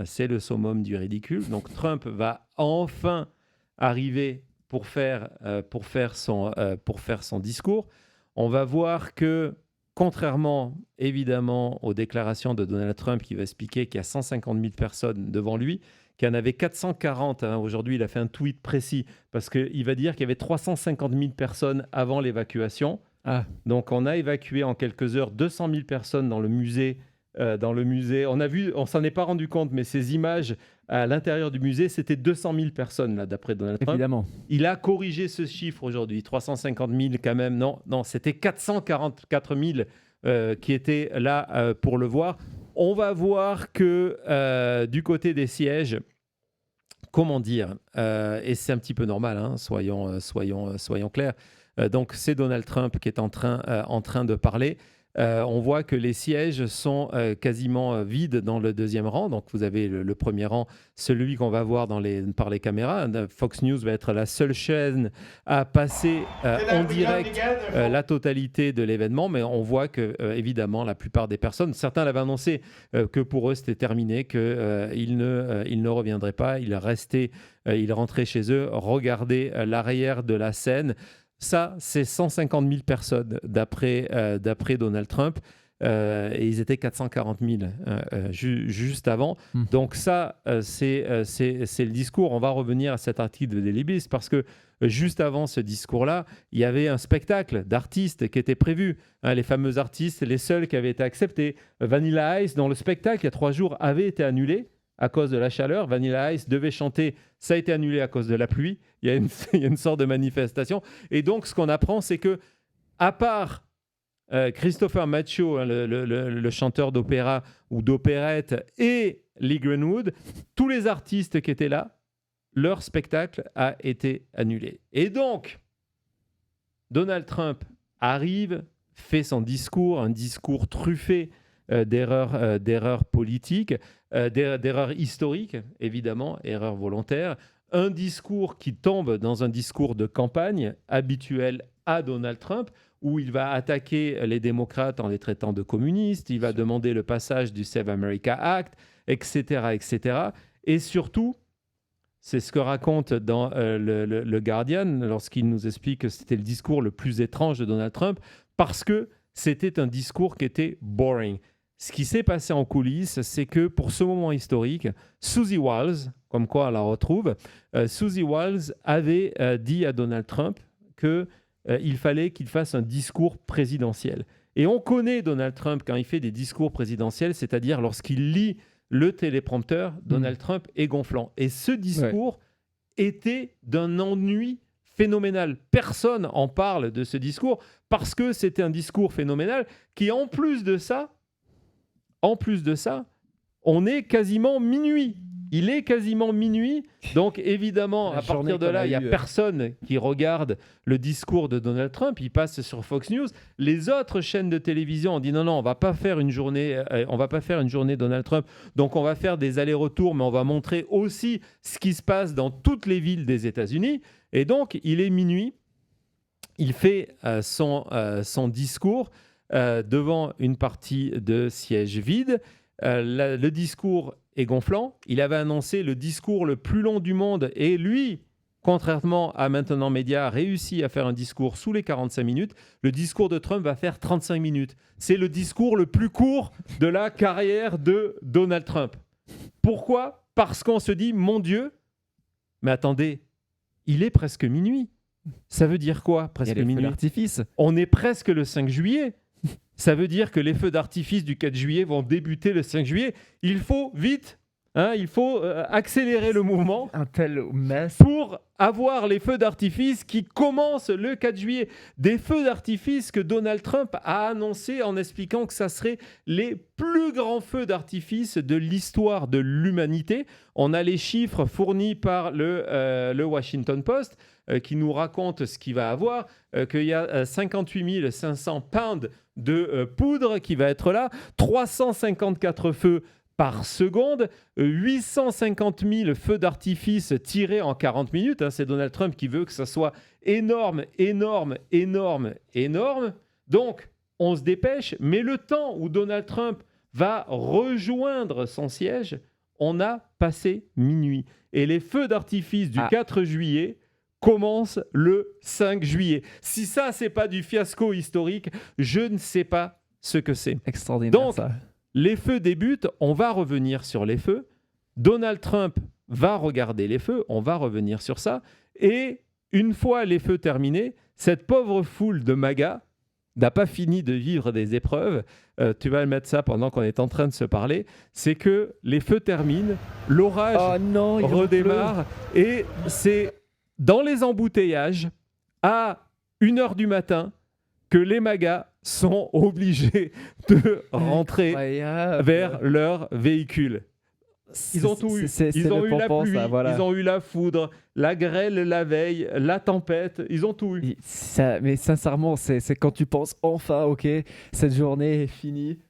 C'est le summum du ridicule. Donc, Trump va enfin arriver pour faire son discours. On va voir que, contrairement évidemment aux déclarations de Donald Trump qui va expliquer qu'il y a 150 000 personnes devant lui, qu'il y en avait 440. Aujourd'hui, il a fait un tweet précis parce qu'il va dire qu'il y avait 350 000 personnes avant l'évacuation. Donc, on a évacué en quelques heures 200 000 personnes dans le musée. On s'en est pas rendu compte, mais ces images à l'intérieur du musée, c'était 200 000 personnes, là, d'après Donald Trump. Évidemment. Il a corrigé ce chiffre aujourd'hui, 350 000 quand même. Non, c'était 444 000 qui étaient là pour le voir. On va voir que du côté des sièges, comment dire, et c'est un petit peu normal, hein, soyons clairs. Donc, c'est Donald Trump qui est en train de parler. On voit que les sièges sont quasiment vides dans le deuxième rang. Donc, vous avez le premier rang, celui qu'on va voir par les caméras. Fox News va être la seule chaîne à passer en direct la totalité de l'événement. Mais on voit que, évidemment, la plupart des personnes, certains l'avaient annoncé que pour eux, c'était terminé, qu'ils ne reviendraient pas. Ils rentraient chez eux, regardaient l'arrière de la scène. Ça, c'est 150 000 personnes d'après Donald Trump. Et ils étaient 440 000 juste avant. Donc ça, c'est le discours. On va revenir à cet article de Daily Beast parce que juste avant ce discours-là, il y avait un spectacle d'artistes qui était prévu. Les fameux artistes, les seuls qui avaient été acceptés. Vanilla Ice, dont le spectacle, il y a 3 jours, avait été annulé. à cause de la chaleur. Vanilla Ice devait chanter, ça a été annulé à cause de la pluie. Il y a une sorte de manifestation. Et donc, ce qu'on apprend, c'est que, à part Christopher Macho, hein, le chanteur d'opéra ou d'opérette, et Lee Greenwood, tous les artistes qui étaient là, leur spectacle a été annulé. Et donc, Donald Trump arrive, fait son discours, un discours truffé d'erreurs politiques, d'erreurs historiques, évidemment, erreurs volontaires, un discours qui tombe dans un discours de campagne habituel à Donald Trump, où il va attaquer les démocrates en les traitant de communistes, il va demander le passage du Save America Act, etc., etc. Et surtout, c'est ce que raconte dans le Guardian lorsqu'il nous explique que c'était le discours le plus étrange de Donald Trump, parce que c'était un discours qui était boring. Ce qui s'est passé en coulisses, c'est que pour ce moment historique, Susie Wiles, comme quoi on la retrouve, Susie Wiles avait dit à Donald Trump qu'il fallait qu'il fasse un discours présidentiel. Et on connaît Donald Trump quand il fait des discours présidentiels, c'est-à-dire lorsqu'il lit le téléprompteur, Donald Trump est gonflant. Et ce discours était d'un ennui phénoménal. Personne en parle de ce discours parce que c'était un discours phénoménal qui, en plus de ça, on est quasiment minuit. Il est quasiment minuit. Donc, évidemment, à partir de là, il n'y a personne qui regarde le discours de Donald Trump. Il passe sur Fox News. Les autres chaînes de télévision ont dit non, on ne va pas faire une journée Donald Trump. Donc, on va faire des allers-retours, mais on va montrer aussi ce qui se passe dans toutes les villes des États-Unis. Et donc, il est minuit. Il fait son discours devant une partie de siège vide. Le discours est gonflant. Il avait annoncé le discours le plus long du monde et lui, contrairement à Maintenant Média, a réussi à faire un discours sous les 45 minutes. Le discours de Trump va faire 35 minutes. C'est le discours le plus court de la carrière de Donald Trump. Pourquoi ? Parce qu'on se dit, mon Dieu, mais attendez, il est presque minuit. Ça veut dire quoi, presque minuit ? L'artifice. On est presque le 5 juillet. Ça veut dire que les feux d'artifice du 4 juillet vont débuter le 5 juillet. Il faut vite, il faut accélérer le mouvement pour avoir les feux d'artifice qui commencent le 4 juillet. Des feux d'artifice que Donald Trump a annoncés en expliquant que ça serait les plus grands feux d'artifice de l'histoire de l'humanité. On a les chiffres fournis par le Washington Post qui nous raconte ce qu'il va avoir, qu'il y a 58 500 pounds de poudre qui va être là, 354 feux par seconde, 850 000 feux d'artifice tirés en 40 minutes. C'est Donald Trump qui veut que ça soit énorme, énorme, énorme, énorme. Donc, on se dépêche, mais le temps où Donald Trump va rejoindre son siège, on a passé minuit. Et les feux d'artifice du 4 juillet commence le 5 juillet. Si ça, c'est pas du fiasco historique, je ne sais pas ce que c'est. Extraordinaire. Donc, ça. Les feux débutent, on va revenir sur les feux. Donald Trump va regarder les feux, on va revenir sur ça. Et une fois les feux terminés, cette pauvre foule de MAGA n'a pas fini de vivre des épreuves. Tu vas mettre ça pendant qu'on est en train de se parler. C'est que les feux terminent, l'orage redémarre et c'est dans les embouteillages, à 1h du matin, que les MAGA sont obligés de rentrer vers leur véhicule. Ils ont tout eu. Ils ont eu la pluie, ils ont eu la foudre, la grêle la veille, la tempête, ils ont tout eu. Mais sincèrement, c'est quand tu penses enfin, ok, cette journée est finie,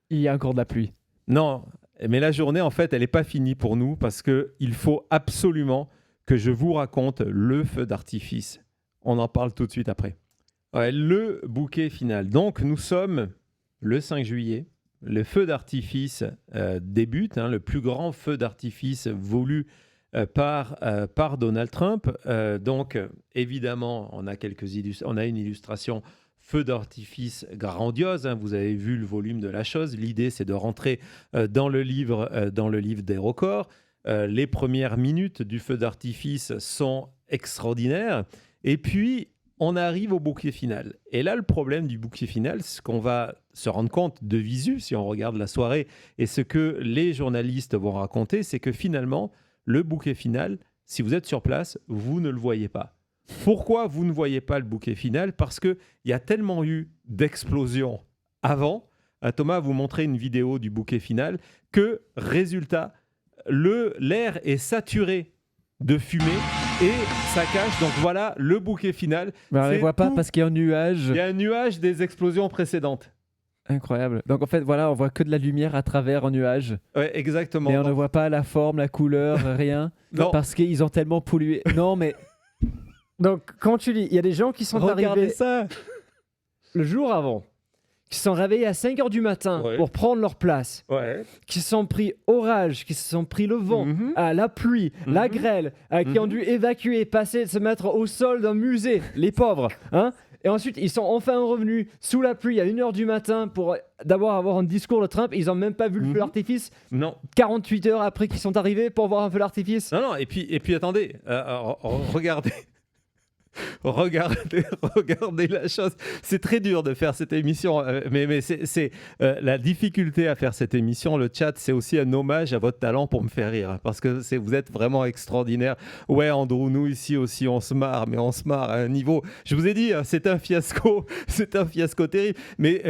il y a encore de la pluie. Non, mais la journée, en fait, elle n'est pas finie pour nous parce qu'il faut absolument que je vous raconte le feu d'artifice. On en parle tout de suite après. Ouais, le bouquet final. Donc, nous sommes le 5 juillet. Le feu d'artifice débute, le plus grand feu d'artifice voulu par Donald Trump. Donc, évidemment, on a une illustration feu d'artifice grandiose. Vous avez vu le volume de la chose. L'idée, c'est de rentrer dans le livre des records. Les premières minutes du feu d'artifice sont extraordinaires. Et puis, on arrive au bouquet final. Et là, le problème du bouquet final, c'est qu'on va se rendre compte de visu, si on regarde la soirée, et ce que les journalistes vont raconter, c'est que finalement, le bouquet final, si vous êtes sur place, vous ne le voyez pas. Pourquoi vous ne voyez pas le bouquet final ? Parce qu'il y a tellement eu d'explosions avant. Thomas vous montrer une vidéo du bouquet final que, résultat, l'air est saturé de fumée et ça cache. Donc voilà le bouquet final. Mais on ne les voit pas parce qu'il y a un nuage. Il y a un nuage des explosions précédentes. Incroyable. Donc en fait, voilà, on voit que de la lumière à travers un nuage. Ouais, exactement. Mais on ne voit pas la forme, la couleur, rien. Non. Parce qu'ils ont tellement pollué. Non, mais... Donc, quand tu dis, il y a des gens qui sont Regardez arrivés ça. le jour avant, qui se sont réveillés à 5h du matin pour prendre leur place, qui se sont pris orage, qui se sont pris le vent, la pluie, la grêle, qui ont dû évacuer, passer, se mettre au sol d'un musée, les pauvres, hein. Et ensuite, ils sont enfin revenus sous la pluie à 1h du matin pour d'abord avoir un discours de Trump. Ils n'ont même pas vu le feu d'artifice. Non. 48 heures après qu'ils sont arrivés pour voir un feu d'artifice. Non, et puis attendez, regardez. Regardez la chose. C'est très dur de faire cette émission, mais c'est la difficulté à faire cette émission. Le chat, c'est aussi un hommage à votre talent pour me faire rire, parce que vous êtes vraiment extraordinaire. Ouais, Andrew, nous ici aussi, on se marre, mais on se marre à un niveau. Je vous ai dit, c'est un fiasco terrible. Mais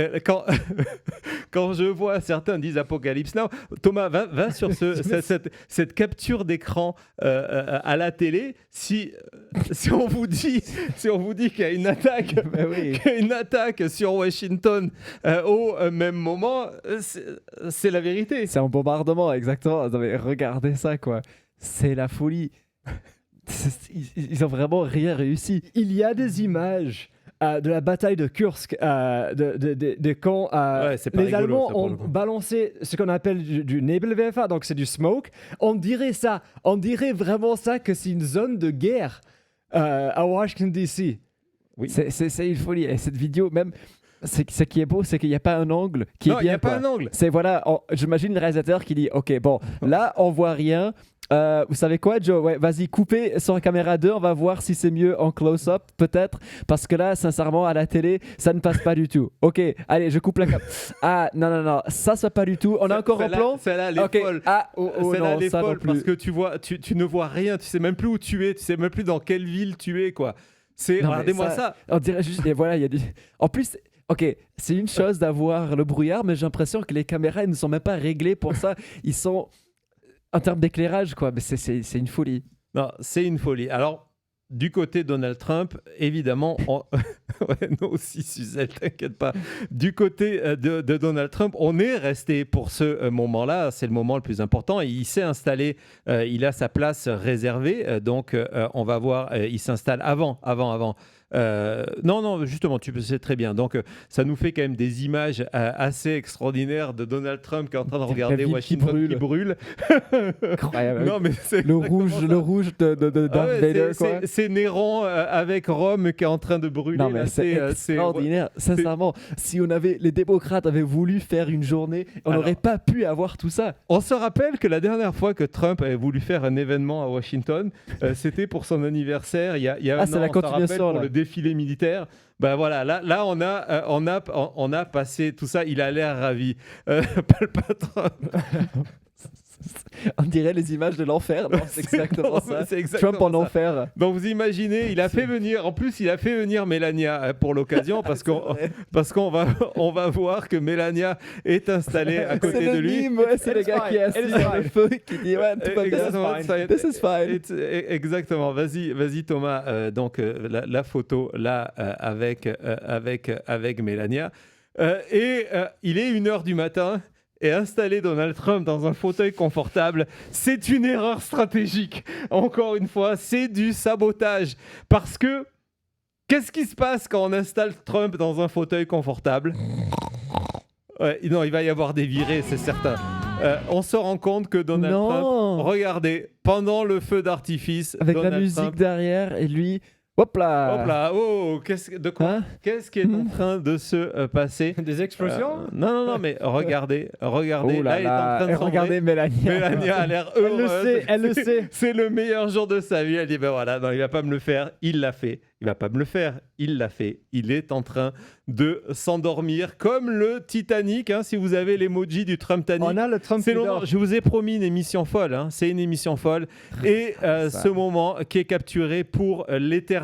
quand je vois certains disent Apocalypse Now, Thomas, va sur cette capture d'écran à la télé. Si on vous dit qu'il y a une attaque, qu'il y a une attaque sur Washington au même moment, c'est la vérité. C'est un bombardement, exactement. Non, mais regardez ça, quoi. C'est la folie. Ils ont vraiment rien réussi. Il y a des images de la bataille de Kursk, de quand les Allemands ont balancé ce qu'on appelle du Nebelwerfer, donc c'est du smoke. On dirait vraiment ça que c'est une zone de guerre. À Washington DC. Oui. C'est une folie. Et cette vidéo, même, ce qui est beau, c'est qu'il n'y a pas un angle qui est bien. Non, il n'y a pas un angle. C'est voilà, j'imagine le réalisateur qui dit, ok, bon, là, on voit rien. Vous savez quoi, Joe? Ouais, vas-y, coupez sur la caméra 2, on va voir si c'est mieux en close-up, peut-être. Parce que là, sincèrement, à la télé, ça ne passe pas du tout. Ok, allez, je coupe la caméra. Ah, non, ça se passe pas du tout. On a encore un plan? Celle-là, elle est folle. Ah, celle-là, elle est folle plus. parce que tu ne vois rien, tu sais même plus où tu es, tu sais même plus dans quelle ville tu es, quoi. Regardez-moi ça. On dirait juste, et voilà, il y a du... En plus... Ok, c'est une chose d'avoir le brouillard, mais j'ai l'impression que les caméras ne sont même pas réglées pour ça. Ils sont... En termes d'éclairage, quoi, mais c'est une folie. Non, c'est une folie. Alors, du côté de Donald Trump, évidemment, ouais, nous aussi, Suzelle, t'inquiète pas. Du côté de Donald Trump, on est resté pour ce moment-là. C'est le moment le plus important. Et il s'est installé, il a sa place réservée. Donc, on va voir, il s'installe avant. Non, justement, tu sais très bien. Donc, ça nous fait quand même des images assez extraordinaires de Donald Trump qui est en train de regarder Washington qui brûle. Incroyable. Non, mais c'est le rouge de Darth Vader, quoi. C'est Néron avec Rome qui est en train de brûler. Non, mais là, c'est extraordinaire. Sincèrement, si les démocrates avaient voulu faire une journée, on n'aurait pas pu avoir tout ça. On se rappelle que la dernière fois que Trump avait voulu faire un événement à Washington, c'était pour son anniversaire. Il y a c'est la continuation, pour le défilé militaire. Ben voilà, là on a passé tout ça. Il a l'air ravi. Pas le patron. On dirait les images de l'enfer. Non, c'est exactement ça. Exactement Trump en enfer. Donc vous imaginez, il a fait venir Melania pour l'occasion parce qu'on va voir que Melania est installée à côté de lui. C'est le gars qui est assis sur le feu qui dit ouais, this is fine. Exactement. Vas-y Thomas. Donc la photo là avec Melania. Il est 1h du matin. Et installer Donald Trump dans un fauteuil confortable, c'est une erreur stratégique. Encore une fois, c'est du sabotage. Parce que, qu'est-ce qui se passe quand on installe Trump dans un fauteuil confortable ? Non, il va y avoir des virées, c'est certain. On se rend compte que Donald Trump, regardez, pendant le feu d'artifice... Avec Donald la musique Trump, derrière, et lui... Hop là! Hop là, oh, qu'est-ce qui est en train de se passer? Des explosions? Non, mais regardez. Oh là là, elle est en là. train de sombrer. Regardez Mélania. Mélania a l'air heureuse. Elle le sait. C'est le meilleur jour de sa vie. Elle dit, ben voilà, non, il va pas me le faire. Il l'a fait. Il va pas me le faire. Il l'a fait. Il est en train de s'endormir comme le Titanic. Hein, si vous avez l'emoji du Trump-tanic. On a le Trump C'est longtemps. Je vous ai promis une émission folle. Hein. C'est une émission folle. Et ce moment qui est capturé pour l'éternité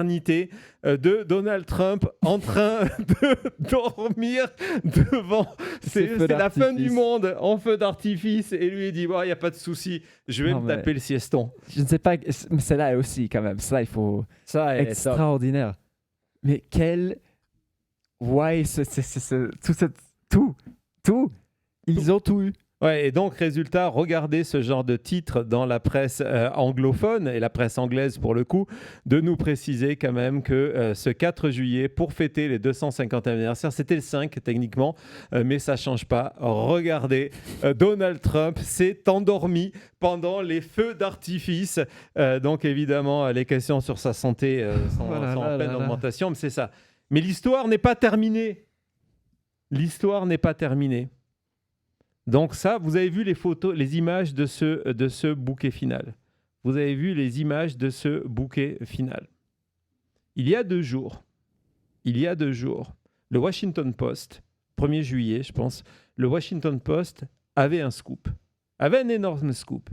de Donald Trump en train de dormir devant. C'est la fin du monde en feu d'artifice. Et lui, il dit, il n'y a pas de souci. Je vais me taper le sieston. Je ne sais pas, mais celle-là aussi, quand même. Ça, il faut... Ça, extraordinaire. Mais quel... Ouais, tout. Ils ont tout eu. Ouais, et donc, résultat, regardez ce genre de titre dans la presse anglophone, et la presse anglaise pour le coup, de nous préciser quand même que ce 4 juillet, pour fêter les 250e anniversaire, c'était le 5 techniquement, mais ça ne change pas. Regardez, Donald Trump s'est endormi pendant les feux d'artifice. Donc évidemment, les questions sur sa santé sont en pleine augmentation, mais c'est ça. Mais l'histoire n'est pas terminée. L'histoire n'est pas terminée. Donc ça, vous avez vu les photos, les images de ce bouquet final. Vous avez vu les images de ce bouquet final. Il y a 2 jours, le Washington Post, 1er juillet, je pense, le Washington Post avait un scoop, avait un énorme scoop.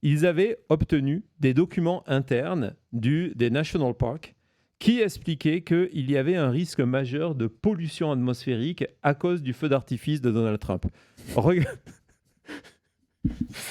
Ils avaient obtenu des documents internes des National Parks qui expliquait qu'il y avait un risque majeur de pollution atmosphérique à cause du feu d'artifice de Donald Trump.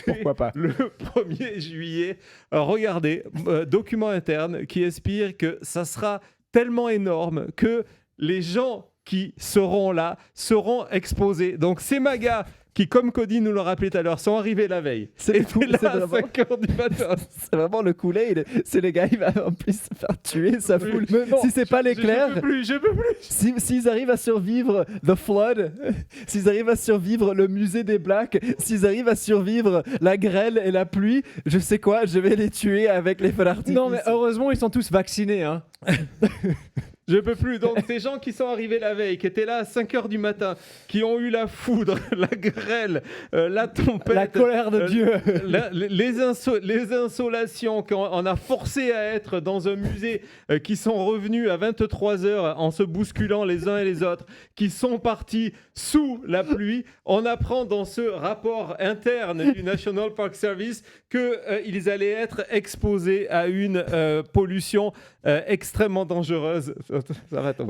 Pourquoi pas? Le 1er juillet, regardez, document interne qui explique que ça sera tellement énorme que les gens qui seront là seront exposés. Donc ces magas qui, comme Cody nous l'a rappelé tout à l'heure, sont arrivés la veille. C'est là à 5h du matin. C'est vraiment le Kool-Aid. C'est le gars, il va en plus se faire tuer, sa foule. Si c'est pas l'éclair... Je peux plus. S'ils arrivent à survivre The Flood, s'ils arrivent à survivre le musée des Blacks, s'ils arrivent à survivre la grêle et la pluie, je sais quoi, je vais les tuer avec les feux d'artifice. Non, mais heureusement, ils sont tous vaccinés, hein. Je peux plus. Donc, ces gens qui sont arrivés la veille, qui étaient là à 5h du matin, qui ont eu la foudre, la grêle, la tempête... La colère de Dieu. Les insolations qu'on a forcé à être dans un musée, qui sont revenus à 23h en se bousculant les uns et les autres, qui sont partis sous la pluie. On apprend dans ce rapport interne du National Park Service qu'ils allaient être exposés à une pollution extrêmement dangereuse. Arrête,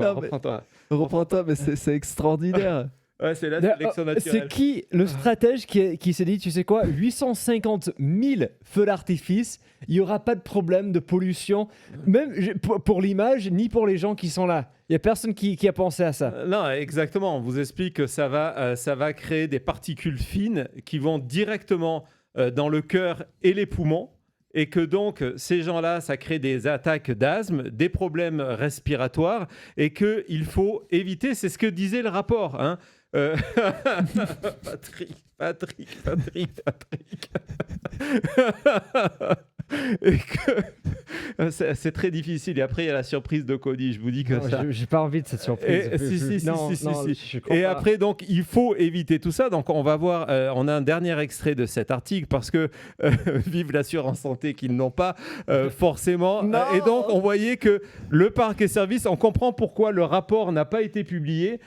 reprends-toi, mais c'est extraordinaire. Ouais, c'est la sélection naturelle. C'est qui le stratège qui s'est dit, tu sais quoi, 850 000 feux d'artifice, il n'y aura pas de problème de pollution, même pour l'image, ni pour les gens qui sont là. Il n'y a personne qui a pensé à ça. Non, exactement. On vous explique que ça va créer des particules fines qui vont directement dans le cœur et les poumons. Et que donc, ces gens-là, ça crée des attaques d'asthme, des problèmes respiratoires, et qu'il faut éviter, c'est ce que disait le rapport. Hein. Patrick. Et que c'est très difficile. Et après, il y a la surprise de Cody. Je vous dis que non, ça. J'ai pas envie de cette surprise. Si. Et après, donc, il faut éviter tout ça. Donc, on va voir. On a un dernier extrait de cet article parce que vive l'assurance santé qu'ils n'ont pas forcément. Et donc, on voyait que le parc et services. On comprend pourquoi le rapport n'a pas été publié.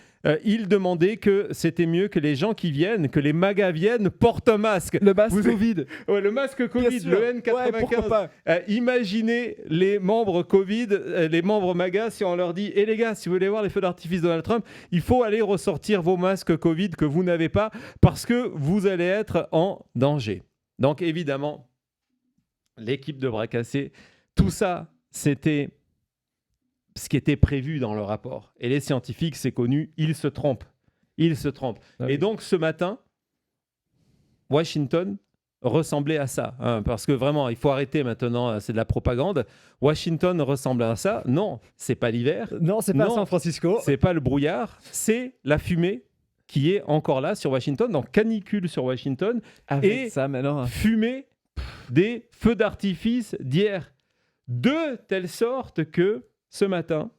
Il demandait que c'était mieux que les gens qui viennent, que les magas viennent, portent un masque. Le masque Covid. Ouais, le masque Covid, le N95. Ouais, imaginez les membres Covid, les membres magas, si on leur dit « Eh les gars, si vous voulez voir les feux d'artifice de Donald Trump, il faut aller ressortir vos masques Covid que vous n'avez pas parce que vous allez être en danger. » Donc évidemment, l'équipe de bras cassés, tout ça, c'était ce qui était prévu dans le rapport. Et les scientifiques, c'est connu, ils se trompent. Ah oui. Et donc, ce matin, Washington ressemblait à ça. Hein, parce que vraiment, il faut arrêter maintenant, c'est de la propagande. Washington ressemble à ça. Non, c'est pas l'hiver. Non, c'est pas San Francisco. C'est pas le brouillard. C'est la fumée qui est encore là sur Washington. Donc, canicule sur Washington. Avec ça, maintenant. Fumée des feux d'artifice d'hier. De telle sorte que ce matin,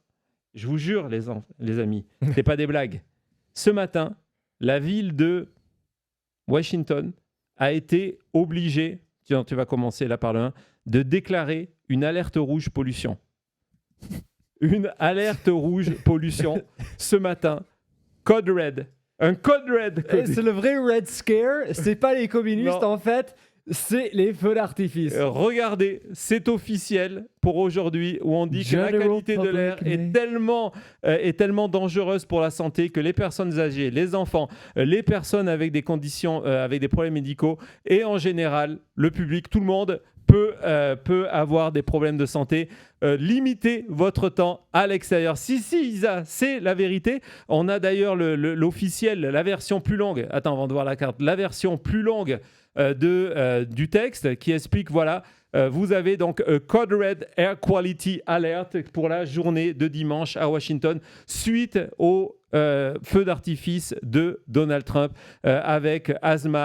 je vous jure les amis, c'est pas des blagues. Ce matin, la ville de Washington a été obligée, tu vas commencer là par le 1, de déclarer une alerte rouge pollution. Une alerte rouge pollution ce matin. Code Red. Un code Red. C'est le vrai Red Scare. C'est pas les communistes en fait. C'est les feux d'artifice. Regardez, c'est officiel pour aujourd'hui où on dit que la qualité de l'air est tellement dangereuse pour la santé que les personnes âgées, les enfants, les personnes avec des conditions, avec des problèmes médicaux et en général, le public, tout le monde peut avoir des problèmes de santé. Limitez votre temps à l'extérieur. Si, Isa, c'est la vérité. On a d'ailleurs l'officiel, la version plus longue. Attends, avant de voir la carte. La version plus longue du texte qui explique, voilà, vous avez donc Code Red Air Quality Alert pour la journée de dimanche à Washington suite au feu d'artifice de Donald Trump avec asthme,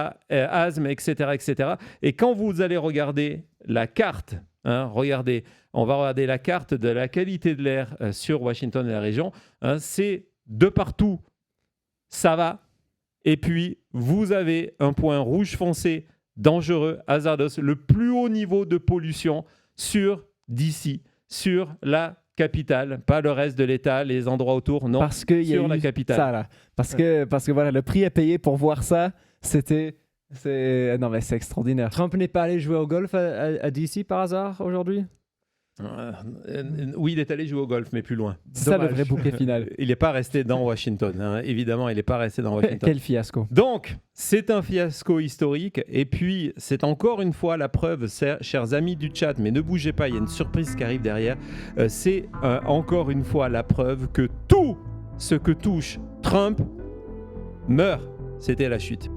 etc., etc. Et quand vous allez regarder la carte, regardez, on va regarder la carte de la qualité de l'air sur Washington et la région, c'est de partout, ça va. Et puis, vous avez un point rouge foncé, dangereux, hazardous, le plus haut niveau de pollution sur DC, sur la capitale, pas le reste de l'État, les endroits autour, non, parce que sur la capitale. Ça, là. Parce que voilà, le prix à payer pour voir ça, non mais c'est extraordinaire. Trump n'est pas allé jouer au golf à DC par hasard aujourd'hui? Oui, il est allé jouer au golf, mais plus loin. C'est ça le vrai bouquet final. Il n'est pas resté dans Washington. Évidemment, il n'est pas resté dans Washington. Quel fiasco. Donc, c'est un fiasco historique. Et puis, c'est encore une fois la preuve, chers amis du chat, mais ne bougez pas, il y a une surprise qui arrive derrière. C'est encore une fois la preuve que tout ce que touche Trump meurt. C'était la chute.